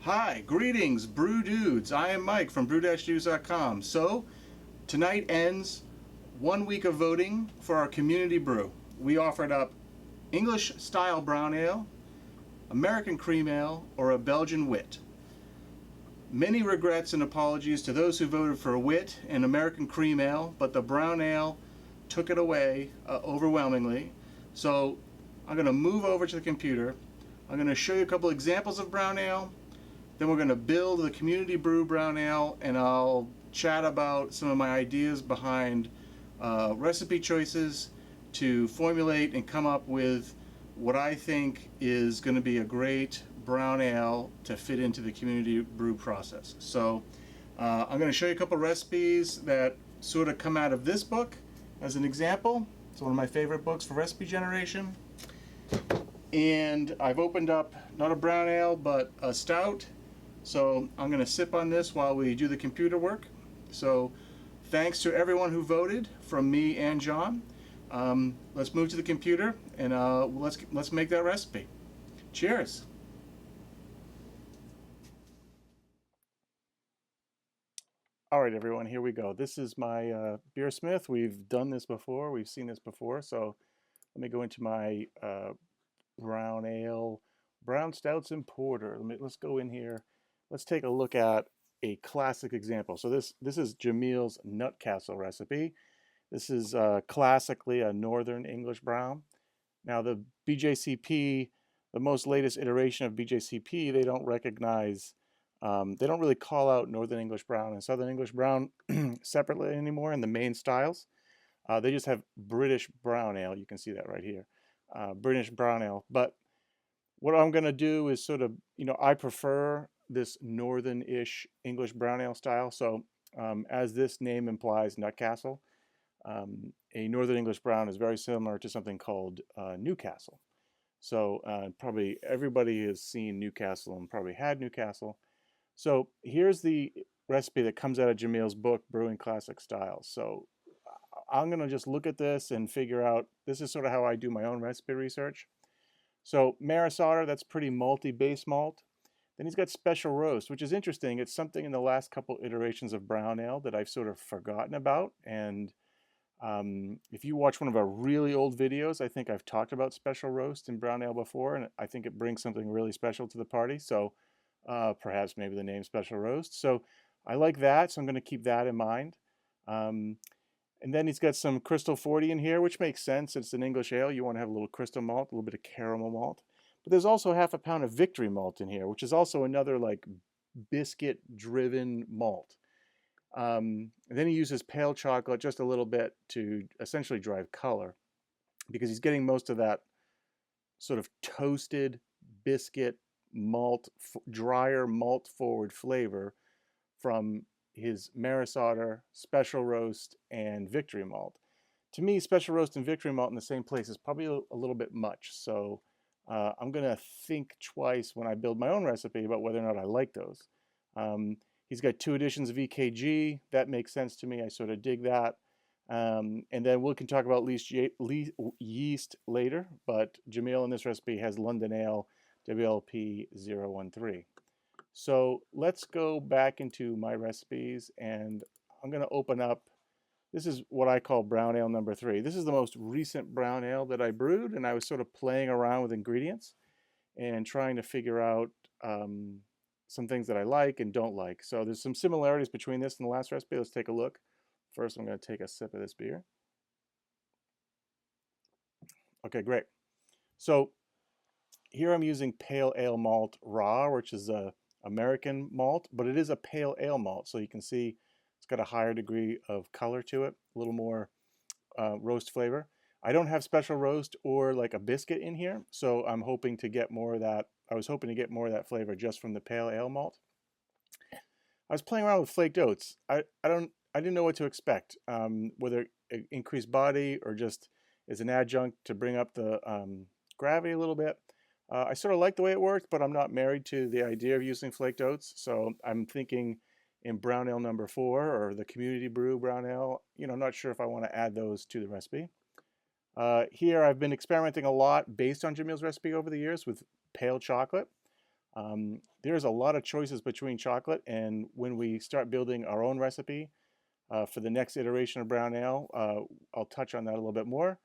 Hi, greetings, brew dudes. I am Mike from brew-dudes.com. So, tonight ends 1 week of voting for our community brew. We offered up English style brown ale, American cream ale, or a Belgian wit. Many regrets and apologies to those who voted for wit and American cream ale, but the brown ale took it away overwhelmingly. So, I'm going to move over to the computer. I'm going to show you a couple examples of brown ale. Then we're going to build the Community Brew Brown Ale, and I'll chat about some of my ideas behind recipe choices to formulate and come up with what I think is going to be a great brown ale to fit into the Community Brew process. So I'm going to show you a couple recipes that sort of come out of this book as an example. It's one of my favorite books for recipe generation. And I've opened up not a brown ale, but a stout. So I'm going to sip on this while we do the computer work. So thanks to everyone who voted, from me and John. Let's move to the computer and let's make that recipe. Cheers. All right, everyone, here we go. This is my BeerSmith. We've done this before. We've seen this before. So let me go into my brown ale, brown stouts and porter. Let's go in here. Let's take a look at a classic example. So this is Jamil's Nutcastle recipe. This is classically a Northern English brown. Now the BJCP, the most latest iteration of BJCP, they don't recognize, they don't really call out Northern English brown and Southern English brown separately anymore in the main styles. They just have British brown ale. You can see that right here, British brown ale. But what I'm going to do is sort of, I prefer this northern-ish English brown ale style. So as this name implies, Nutcastle, a Northern English brown is very similar to something called Newcastle. So probably everybody has seen Newcastle and probably had Newcastle. So here's the recipe that comes out of Jamil's book, Brewing Classic Styles. So I'm going to just look at this and figure out, this is sort of how I do my own recipe research. So Maris Otter, that's pretty malty base malt. Then he's got Special Roast, which is interesting. It's something in the last couple iterations of brown ale that I've sort of forgotten about. And if you watch one of our really old videos, I think I've talked about Special Roast in brown ale before, and I think it brings something really special to the party. So perhaps maybe the name Special Roast. So I like that, so I'm going to keep that in mind. Um, and then he's got some Crystal 40 in here, which makes sense. It's an English ale. You want to have a little crystal malt, a little bit of caramel malt. But there's also half a pound of Victory malt in here, which is also another like biscuit-driven malt. And then he uses pale chocolate just a little bit to essentially drive color because he's getting most of that sort of toasted biscuit malt, drier malt forward flavor from his Maris Otter, Special Roast, and Victory Malt. To me, Special Roast and Victory Malt in the same place is probably a little bit much. So I'm going to think twice when I build my own recipe about whether or not I like those. He's got 2 editions of EKG. That makes sense to me. I sort of dig that. And then we can talk about yeast later, but Jamil in this recipe has London Ale WLP 013. So let's go back into my recipes, and I'm going to open up. This is what I call brown ale number 3. This is the most recent brown ale that I brewed, and I was sort of playing around with ingredients and trying to figure out some things that I like and don't like. So there's some similarities between this and the last recipe. Let's take a look. First, I'm going to take a sip of this beer. Okay, great. So here I'm using pale ale malt raw, which is a American malt, but it is a pale ale malt. So you can see it's got a higher degree of color to it, a little more roast flavor. I don't have Special Roast or like a biscuit in here, so I'm hoping to get more of that. I was hoping to get more of that flavor just from the pale ale malt. I was playing around with flaked oats. I didn't know what to expect, whether increased body or just as an adjunct to bring up the gravity a little bit. I sort of like the way it worked, but I'm not married to the idea of using flaked oats. So I'm thinking in brown ale number 4 or the Community Brew brown ale, I'm not sure if I want to add those to the recipe. Here I've been experimenting a lot based on Jamil's recipe over the years with pale chocolate. There's a lot of choices between chocolate, and when we start building our own recipe for the next iteration of brown ale, I'll touch on that a little bit more.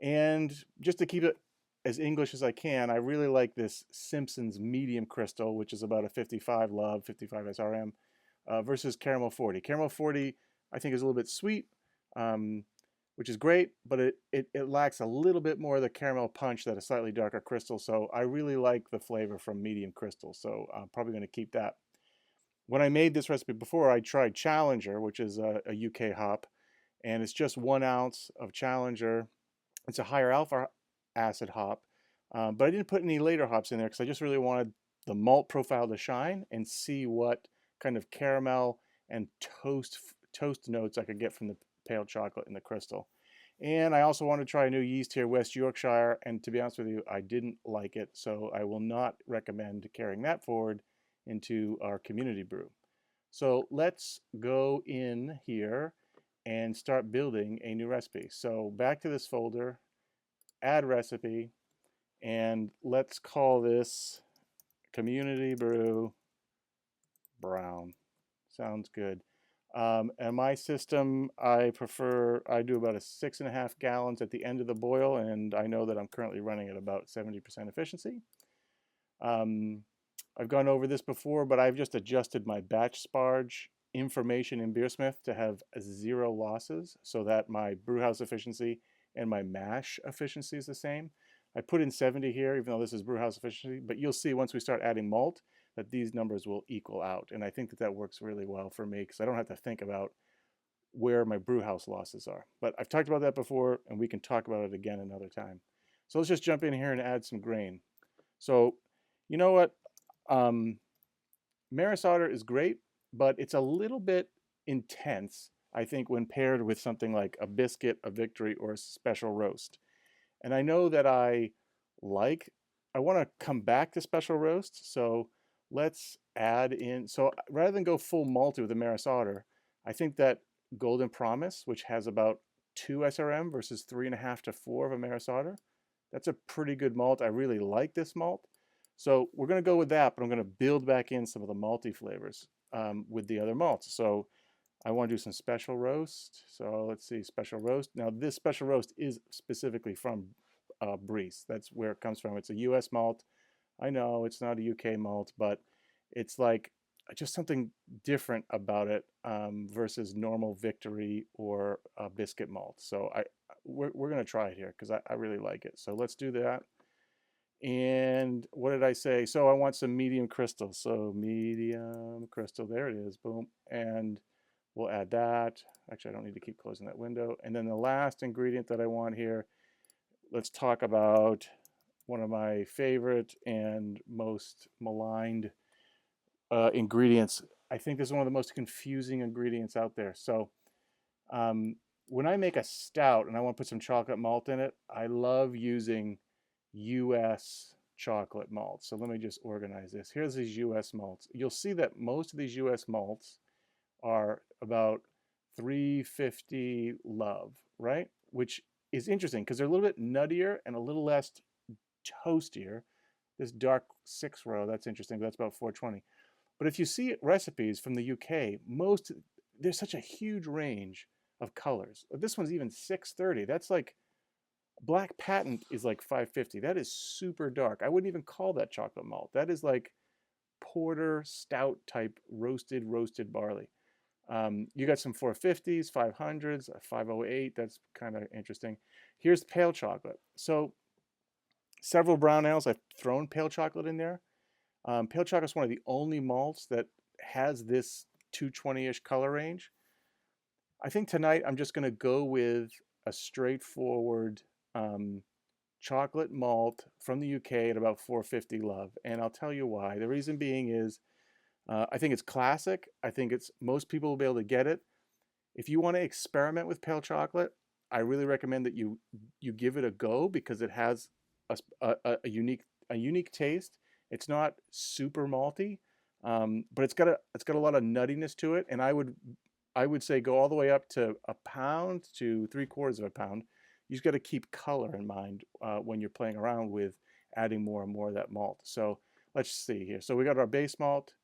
And just to keep it as English as I can, I really like this Simpson's medium crystal, which is about a 55 love, 55 SRM, versus caramel 40. Caramel 40, I think, is a little bit sweet, um, which is great, but it lacks a little bit more of the caramel punch that a slightly darker crystal. So I really like the flavor from medium crystal. So I'm probably going to keep that. When I made this recipe before, I tried Challenger, which is a UK hop, and it's just 1 ounce of Challenger. It's a higher alpha acid hop, but I didn't put any later hops in there because I just really wanted the malt profile to shine and see what kind of caramel and toast notes I could get from the pale chocolate in the crystal. And I also want to try a new yeast here, West Yorkshire, and to be honest with you, I didn't like it, so I will not recommend carrying that forward into our community brew. So let's go in here and start building a new recipe. So back to this folder, add recipe, and let's call this Community Brew Brown. Sounds good. And my system, I do about a 6.5 gallons at the end of the boil, and I know that I'm currently running at about 70% efficiency. I've gone over this before, but I've just adjusted my batch sparge information in BeerSmith to have 0 losses so that my brewhouse efficiency and my mash efficiency is the same. I put in 70 here, even though this is brewhouse efficiency, but you'll see once we start adding malt that these numbers will equal out. And I think that that works really well for me because I don't have to think about where my brewhouse losses are. But I've talked about that before, and we can talk about it again another time. So let's just jump in here and add some grain. So you know what? Maris Otter is great, but it's a little bit intense, I think, when paired with something like a biscuit, a victory, or a special roast. And I know that I want to come back to special roast, so let's add in, so rather than go full malty with the Maris Otter, I think that Golden Promise, which has about 2 SRM versus 3.5 to 4 of a Maris Otter, that's a pretty good malt. I really like this malt. So we're going to go with that, but I'm going to build back in some of the malty flavors with the other malts. So I want to do some special roast. So let's see, special roast. Now this special roast is specifically from Briess. That's where it comes from. It's a US malt. I know it's not a UK malt, but it's like just something different about it versus normal Victory or biscuit malt. So we're going to try it here because I really like it. So let's do that. And what did I say? So I want some medium crystal. So medium crystal, there it is, boom. And we'll add that. Actually, I don't need to keep closing that window. And then the last ingredient that I want here, let's talk about one of my favorite and most maligned ingredients. I think this is one of the most confusing ingredients out there. So when I make a stout and I want to put some chocolate malt in it, I love using US chocolate malts. So let me just organize this. Here's these US malts. You'll see that most of these US malts are about 350 love, right? Which is interesting because they're a little bit nuttier and a little less toastier. This dark 6 row, that's interesting. That's about 420. But if you see recipes from the UK, there's such a huge range of colors. This one's even 630. That's like Black Patent is like 550. That is super dark. I wouldn't even call that chocolate malt. That is like porter stout type roasted barley. You got some 450s, 500s, a 508. That's kind of interesting. Here's pale chocolate. So several brown ales, I've thrown pale chocolate in there. Pale chocolate is one of the only malts that has this 220-ish color range. I think tonight I'm just going to go with a straightforward chocolate malt from the UK at about 450 love. And I'll tell you why. The reason being is I think it's classic. I think most people will be able to get it. If you want to experiment with pale chocolate, I really recommend that you give it a go because it has a unique taste. It's not super malty, but it's got a lot of nuttiness to it. And I would say go all the way up to a pound to 3/4 of a pound. You just got to keep color in mind when you're playing around with adding more and more of that malt. So let's see here. So we got our base malt,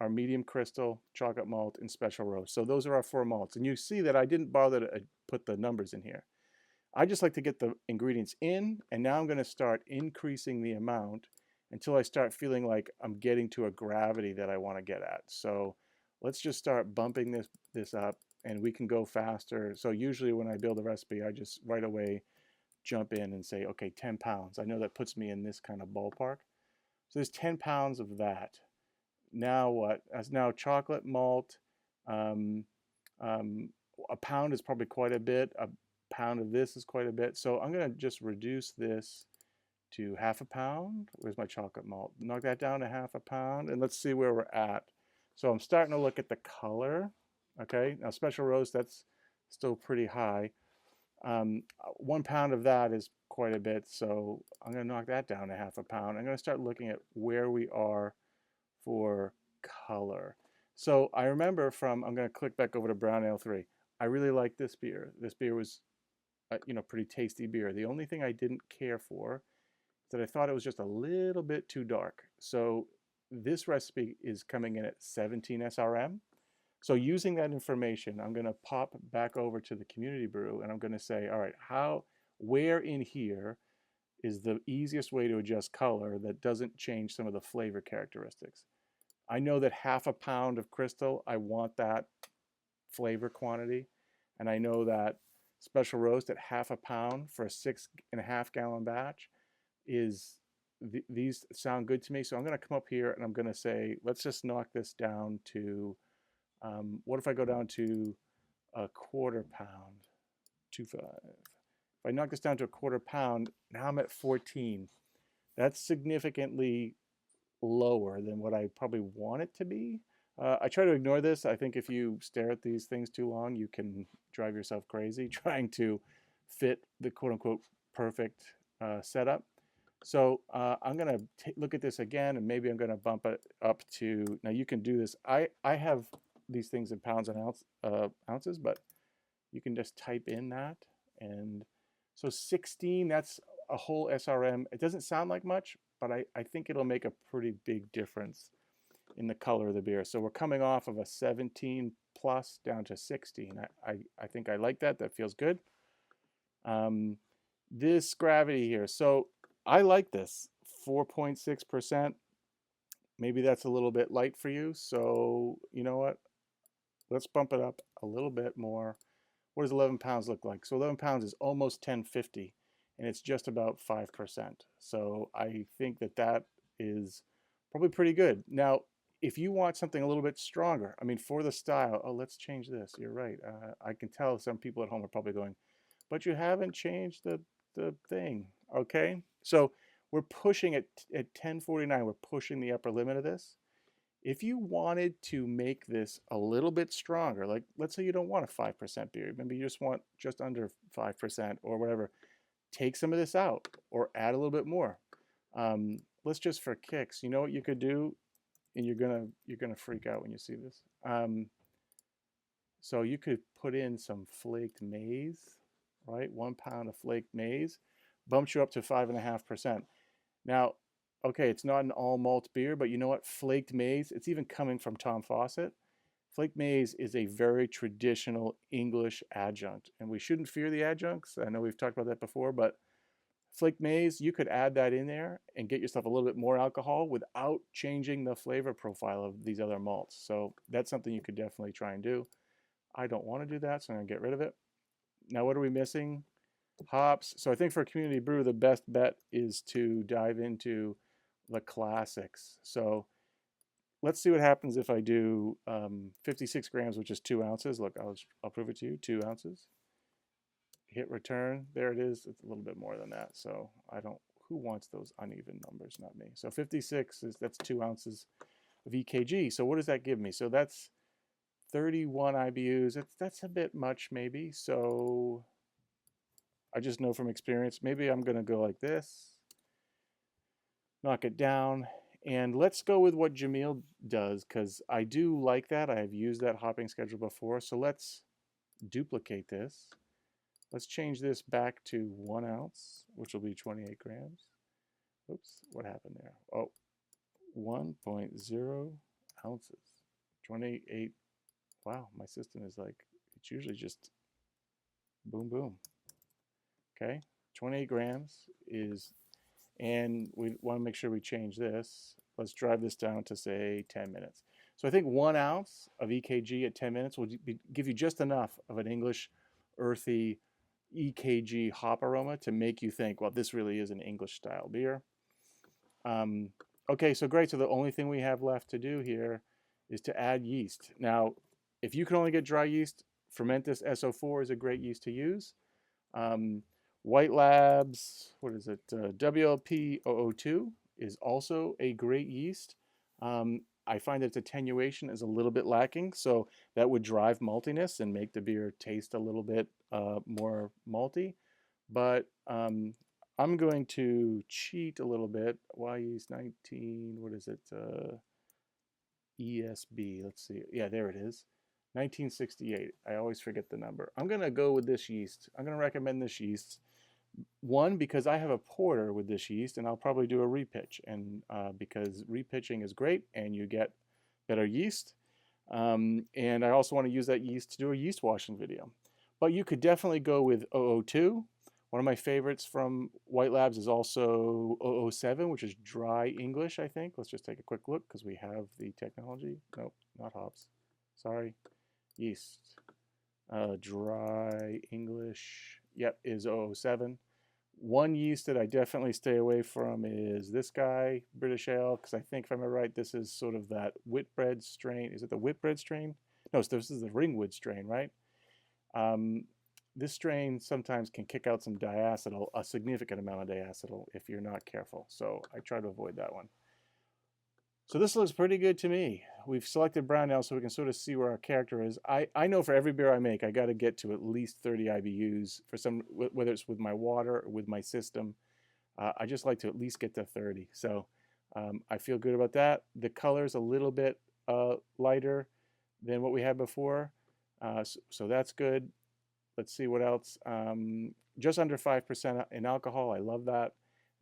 our medium crystal, chocolate malt, and special roast. So those are our 4 malts. And you see that I didn't bother to put the numbers in here. I just like to get the ingredients in, and now I'm going to start increasing the amount until I start feeling like I'm getting to a gravity that I want to get at. So let's just start bumping this up, and we can go faster. So usually when I build a recipe, I just right away jump in and say, okay, 10 pounds. I know that puts me in this kind of ballpark. So there's 10 pounds of that. Now what? As now chocolate malt, um, um, a pound is probably quite a bit. A pound of this is quite a bit. So I'm going to just reduce this to half a pound. Where's my chocolate malt? Knock that down to half a pound, and let's see where we're at. So I'm starting to look at the color. Okay, now special roast, that's still pretty high. 1 pound of that is quite a bit, so I'm going to knock that down to half a pound. I'm going to start looking at where we are for color. So I remember from, I'm going to click back over to Brown Ale 3. I really like this beer. This beer was, pretty tasty beer. The only thing I didn't care for is that I thought it was just a little bit too dark. So this recipe is coming in at 17 SRM. So using that information, I'm going to pop back over to the Community Brew, and I'm going to say, all right, where in here is the easiest way to adjust color that doesn't change some of the flavor characteristics? I know that half a pound of crystal, I want that flavor quantity. And I know that special roast at half a pound for a 6.5 gallon batch is, these sound good to me. So I'm going to come up here and I'm going to say, let's just knock this down to, what if I go down to a quarter pound, 2.5. If I knock this down to a quarter pound, now I'm at 14. That's significantly lower than what I probably want it to be. I try to ignore this. I think if you stare at these things too long, you can drive yourself crazy trying to fit the quote unquote perfect setup. So I'm going to look at this again, and maybe I'm going to bump it up to, now you can do this. I have these things in pounds and ounces, but you can just type in that. And so 16, that's a whole SRM. It doesn't sound like much, but I think it'll make a pretty big difference in the color of the beer. So we're coming off of a 17 plus down to 16. I think I like that. That feels good. This gravity here. So I like this 4.6%. Maybe that's a little bit light for you. So you know what? Let's bump it up a little bit more. What does 11 pounds look like? So 11 pounds is almost 1050, and it's just about 5%. So I think that that is probably pretty good. Now, if you want something a little bit stronger, I mean, for the style, oh, let's change this. You're right. I can tell some people at home are probably going, but you haven't changed the thing. Okay. So we're pushing at 1049. We're pushing the upper limit of this. If you wanted to make this a little bit stronger, like let's say you don't want a 5% beer, maybe you just want just under 5% or whatever, take some of this out or add a little bit more. Let's just for kicks, you know what you could do, and you're gonna freak out when you see this. So you could put in some flaked maize, right? 1 pound of flaked maize, bumps you up to 5.5%. Now, okay, it's not an all malt beer, but you know what? Flaked maize, it's even coming from Tom Fawcett. Flaked maize is a very traditional English adjunct, and we shouldn't fear the adjuncts. I know we've talked about that before, but flaked maize, you could add that in there and get yourself a little bit more alcohol without changing the flavor profile of these other malts. So that's something you could definitely try and do. I don't want to do that, so I'm going to get rid of it. Now, what are we missing? Hops. So I think for a community brew, the best bet is to dive into the classics. So let's see what happens if I do 56 grams, which is 2 ounces. Look, I'll prove it to you, 2 ounces. Hit return, there it is. It's a little bit more than that. So I don't, who wants those uneven numbers? Not me. So 56 that's 2 ounces of EKG. So what does that give me? So that's 31 IBUs. That's a bit much maybe. So I just know from experience, maybe I'm going to go like this, knock it down, and let's go with what Jamil does, because I do like that. I have used that hopping schedule before. So let's duplicate this. Let's change this back to 1 ounce, which will be 28 grams. Oops, what happened there? Oh, 1.0 ounces. 28. Wow, my system is like, it's usually just boom, boom. Okay, 28 grams is, and we want to make sure we change this. Let's drive this down to say 10 minutes. So I think 1 ounce of EKG at 10 minutes will give you just enough of an English earthy EKG hop aroma to make you think, well, this really is an English style beer. Okay, so great. So the only thing we have left to do here is to add yeast. Now, if you can only get dry yeast, Fermentus SO4 is a great yeast to use. White Labs, what is it? WLP002 is also a great yeast. I find that its attenuation is a little bit lacking, so that would drive maltiness and make the beer taste a little bit more malty. But I'm going to cheat a little bit. Why yeast 19? What is it? ESB. Let's see. Yeah, there it is. 1968. I always forget the number. I'm going to go with this yeast. I'm going to recommend this yeast. One, because I have a porter with this yeast, and I'll probably do a repitch, and because repitching is great, and you get better yeast. And I also want to use that yeast to do a yeast washing video. But you could definitely go with 002. One of my favorites from White Labs is also 007, which is dry English, I think. Let's just take a quick look because we have the technology. Nope, not hops. Sorry. Yeast. Dry English. Yep, is 007. One yeast that I definitely stay away from is this guy, British Ale, because I think, if I'm right, this is sort of that Whitbread strain. Is it the Whitbread strain? No, so this is the Ringwood strain, right? This strain sometimes can kick out some diacetyl, a significant amount of diacetyl, if you're not careful. So I try to avoid that one. So this looks pretty good to me. We've selected brown ale so we can sort of see where our character is. I know for every beer I make, I got to get to at least 30 IBUs for some, whether it's with my water or with my system. I just like to at least get to 30. So I feel good about that. The color's a little bit lighter than what we had before. So that's good. Let's see what else. Just under 5% in alcohol. I love that.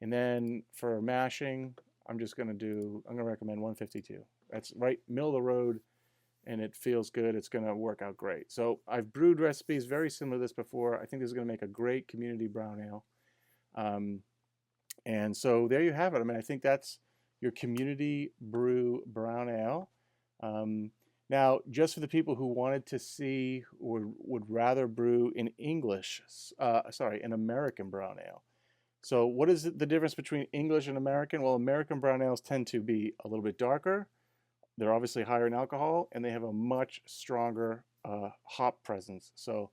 And then for mashing, I'm going to recommend 152. That's right middle of the road, and it feels good. It's going to work out great. So I've brewed recipes very similar to this before. I think this is going to make a great community brown ale. And so there you have it. I mean, I think that's your community brew brown ale. Now, just for the people who wanted to see or would rather brew in English, an American brown ale. So what is the difference between English and American? Well, American brown ales tend to be a little bit darker. They're obviously higher in alcohol, and they have a much stronger hop presence. So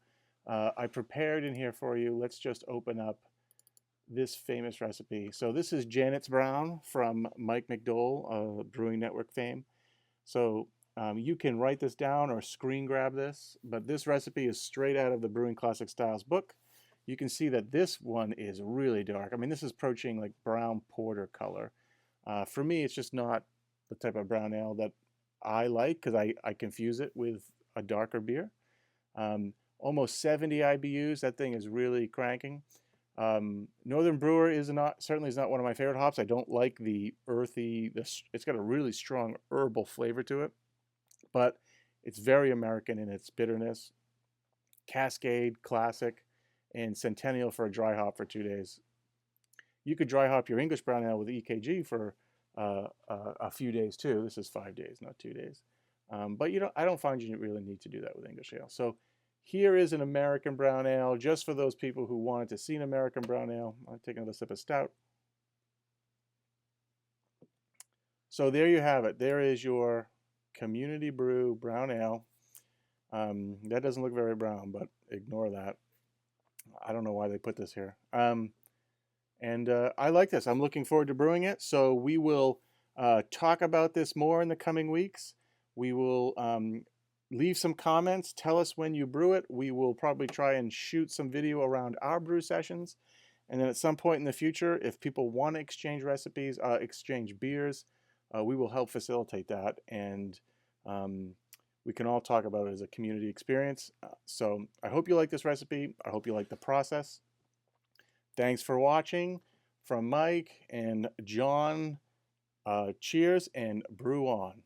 I prepared in here for you. Let's just open up this famous recipe. So this is Janet's Brown from Mike McDowell, Brewing Network fame. So you can write this down or screen grab this, but this recipe is straight out of the Brewing Classic Styles book. You can see that this one is really dark. I mean, this is approaching like brown porter color. For me, it's just not the type of brown ale that I like because I confuse it with a darker beer. Almost 70 IBUs. That thing is really cranking. Northern Brewer certainly is not one of my favorite hops. I don't like the earthy. It's got a really strong herbal flavor to it, but it's very American in its bitterness. Cascade, Classic, and Centennial for a dry hop for 2 days. You could dry hop your English brown ale with EKG for a few days too. This is 5 days, not 2 days. But I don't find you really need to do that with English ale. So here is an American brown ale, just for those people who wanted to see an American brown ale. I'll take another sip of stout. So there you have it. There is your Community Brew brown ale. That doesn't look very brown, but ignore that. I don't know why they put this here. I like this. I'm looking forward to brewing it. So we will talk about this more in the coming weeks. We will leave some comments. Tell us when you brew it. We will probably try and shoot some video around our brew sessions. And then at some point in the future, if people want to exchange recipes, exchange beers, we will help facilitate that. And we can all talk about it as a community experience. So I hope you like this recipe. I hope you like the process. Thanks for watching. From Mike and John, Cheers and brew on.